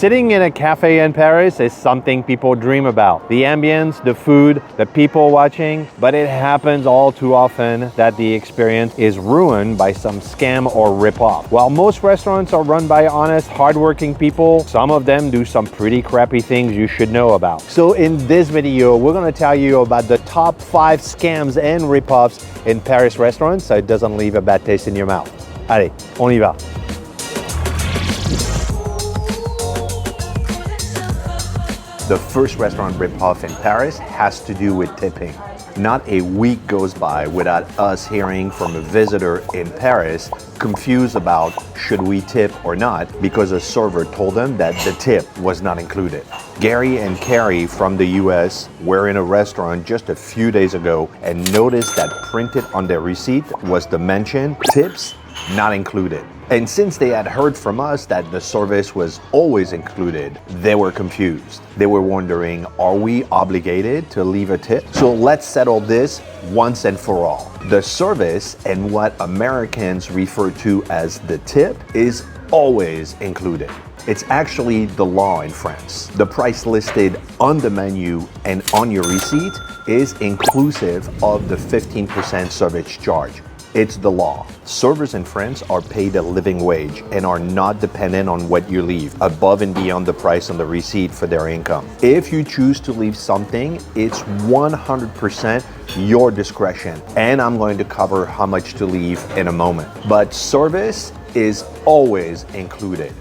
Sitting in a cafe in Paris is something people dream about. The ambience, the food, the people watching, but it happens all too often that the experience is ruined by some scam or rip-off. While most restaurants are run by honest, hardworking people, some of them do some pretty crappy things you should know about. So in this video, we're gonna tell you about the top 5 scams and rip-offs in Paris restaurants so it doesn't leave a bad taste in your mouth. Allez, on y va. The first restaurant rip-off in Paris has to do with tipping. Not a week goes by without us hearing from a visitor in Paris confused about should we tip or not because a server told them that the tip was not included. Gary and Carrie from the US were in a restaurant just a few days ago and noticed that printed on their receipt was the mention tips not included. And since they had heard from us that the service was always included, they were confused. They were wondering, are we obligated to leave a tip? So let's settle this once and for all. The service and what Americans refer to as the tip is always included. It's actually the law in France. The price listed on the menu and on your receipt is inclusive of the 15% service charge. It's the law. Servers in France are paid a living wage and are not dependent on what you leave above and beyond the price on the receipt for their income. If you choose to leave something, it's 100% your discretion. And I'm going to cover how much to leave in a moment. But service is always included.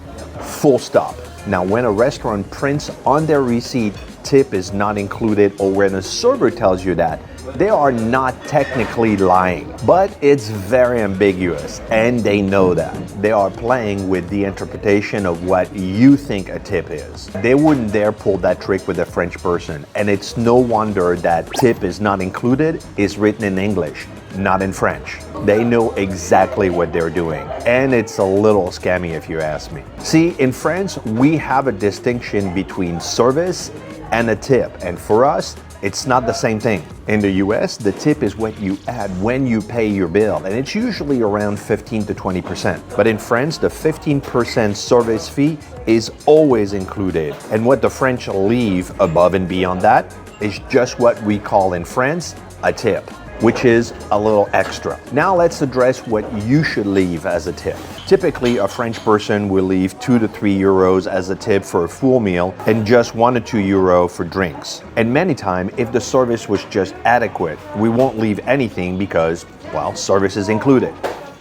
Full stop. Now, when a restaurant prints on their receipt, tip is not included, or when a server tells you that, they are not technically lying, but it's very ambiguous and they know that. They are playing with the interpretation of what you think a tip is. They wouldn't dare pull that trick with a French person, and it's no wonder that tip is not included is written in English, not in French. They know exactly what they're doing, and it's a little scammy if you ask me. See, in France, we have a distinction between service and a tip, and for us, it's not the same thing. In the US, the tip is what you add when you pay your bill, and it's usually around 15 to 20%. But in France, the 15% service fee is always included. And what the French leave above and beyond that is just what we call in France a tip, which is a little extra. Now let's address what you should leave as a tip. Typically, a French person will leave 2 to 3 euros as a tip for a full meal and just 1 to 2 euro for drinks. And many times, if the service was just adequate, we won't leave anything because, well, service is included.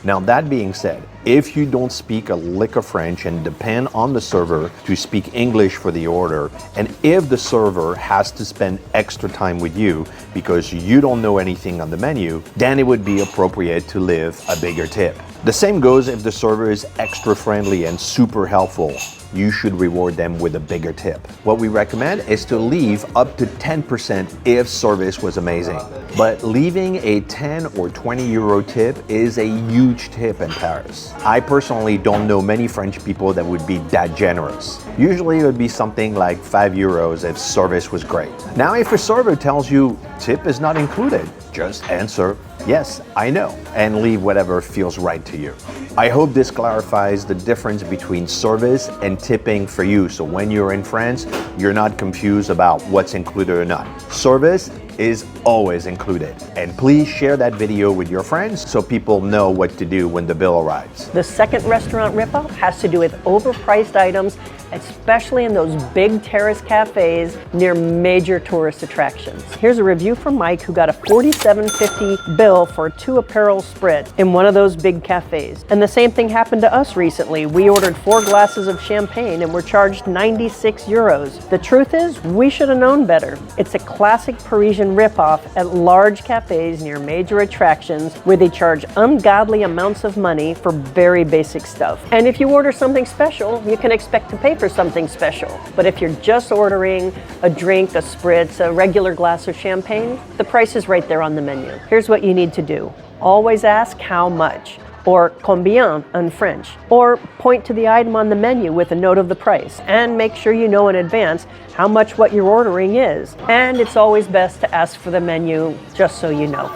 Now that being said, if you don't speak a lick of French and depend on the server to speak English for the order, and if the server has to spend extra time with you because you don't know anything on the menu, then it would be appropriate to leave a bigger tip. The same goes if the server is extra friendly and super helpful. You should reward them with a bigger tip. What we recommend is to leave up to 10% if service was amazing. But leaving a 10 or 20 euro tip is a huge tip in Paris. I personally don't know many French people that would be that generous. Usually it would be something like 5 euros if service was great. Now, if a server tells you tip is not included, just answer, yes, I know, and leave whatever feels right to you. I hope this clarifies the difference between service and tipping for you, so when you're in France, you're not confused about what's included or not. Service is always included. And please share that video with your friends so people know what to do when the bill arrives. The second restaurant ripoff has to do with overpriced items, especially in those big terrace cafes near major tourist attractions. Here's a review from Mike, who got a $47.50 bill for 2 apparel spritz in one of those big cafes. And the same thing happened to us recently. We ordered 4 glasses of champagne and were charged 96 euros. The truth is, we should have known better. It's a classic Parisian ripoff at large cafes near major attractions where they charge ungodly amounts of money for very basic stuff. And if you order something special, you can expect to pay for something special. But if you're just ordering a drink, a spritz, a regular glass of champagne, the price is right there on the menu. Here's what you need to do. Always ask how much, or combien in French, or point to the item on the menu with a note of the price, and make sure you know in advance how much what you're ordering is. And it's always best to ask for the menu just so you know.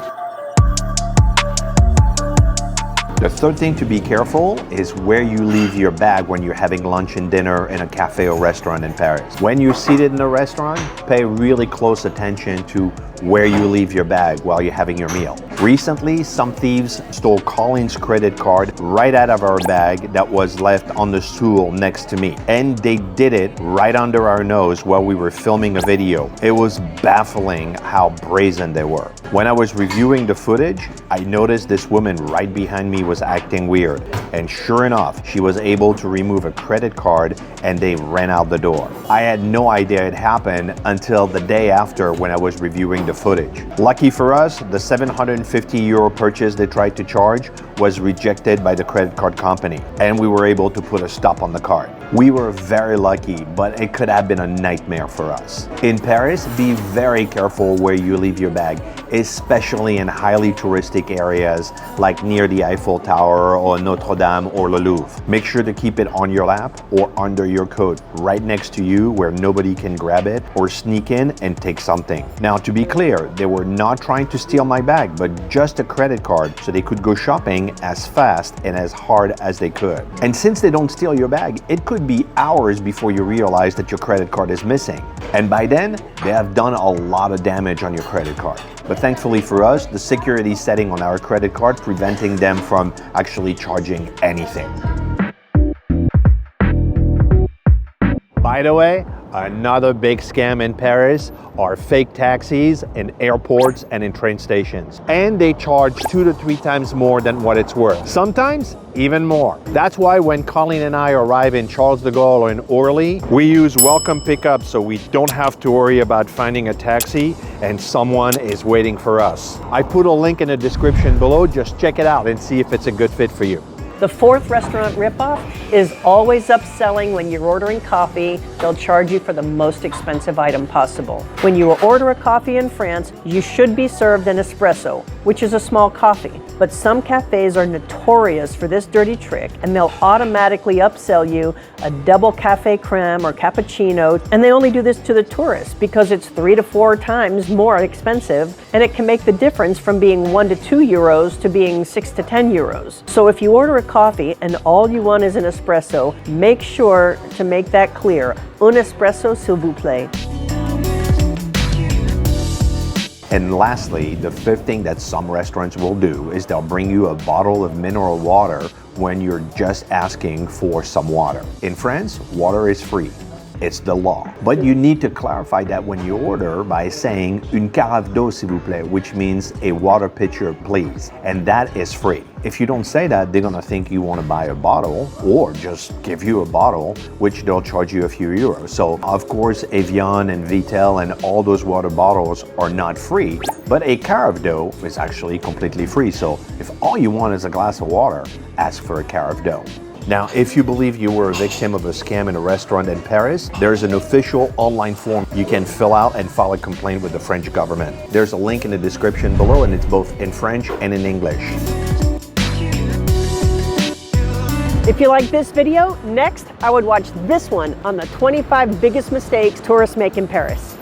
The third thing to be careful is where you leave your bag when you're having lunch and dinner in a cafe or restaurant in Paris. When you're seated in a restaurant, pay really close attention to where you leave your bag while you're having your meal. Recently, some thieves stole Colin's credit card right out of our bag that was left on the stool next to me. And they did it right under our nose while we were filming a video. It was baffling how brazen they were. When I was reviewing the footage, I noticed this woman right behind me was acting weird. And sure enough, she was able to remove a credit card and they ran out the door. I had no idea it happened until the day after when I was reviewing the footage. Lucky for us, the 750 euro purchase they tried to charge was rejected by the credit card company, and we were able to put a stop on the card. We were very lucky, but it could have been a nightmare for us. In Paris, be very careful where you leave your bag, especially in highly touristic areas like near the Eiffel Tower or Notre Dame or the Louvre. Make sure to keep it on your lap or under your coat, right next to you where nobody can grab it or sneak in and take something. Now, to be clear, they were not trying to steal my bag, but just a credit card so they could go shopping as fast and as hard as they could. And since they don't steal your bag, it could be hours before you realize that your credit card is missing. And by then, they have done a lot of damage on your credit card. But thankfully for us, the security setting on our credit card preventing them from actually charging anything. By the way, another big scam in Paris are fake taxis in airports and in train stations. And they charge 2 to 3 times more than what it's worth. Sometimes even more. That's why when Colin and I arrive in Charles de Gaulle or in Orly, we use welcome pickup so we don't have to worry about finding a taxi and someone is waiting for us. I put a link in the description below. Just check it out and see if it's a good fit for you. The fourth restaurant ripoff is always upselling when you're ordering coffee. They'll charge you for the most expensive item possible. When you order a coffee in France, you should be served an espresso, which is a small coffee. But some cafes are notorious for this dirty trick, and they'll automatically upsell you a double cafe creme or cappuccino, and they only do this to the tourists because it's 3 to 4 times more expensive, and it can make the difference from being 1 to 2 euros to being 6 to 10 euros. So if you order a coffee and all you want is an espresso, make sure to make that clear. Un espresso, s'il vous plaît. And lastly, the fifth thing that some restaurants will do is they'll bring you a bottle of mineral water when you're just asking for some water. In France, water is free. It's the law. But you need to clarify that when you order by saying une carafe d'eau s'il vous plaît, which means a water pitcher please. And that is free. If you don't say that, they're gonna think you wanna buy a bottle or just give you a bottle, which they'll charge you a few euros. So of course, Evian and Vittel and all those water bottles are not free, but a carafe d'eau is actually completely free. So if all you want is a glass of water, ask for a carafe d'eau. Now, if you believe you were a victim of a scam in a restaurant in Paris, there's an official online form you can fill out and file a complaint with the French government. There's a link in the description below, and it's both in French and in English. If you like this video, next I would watch this one on the 25 biggest mistakes tourists make in Paris.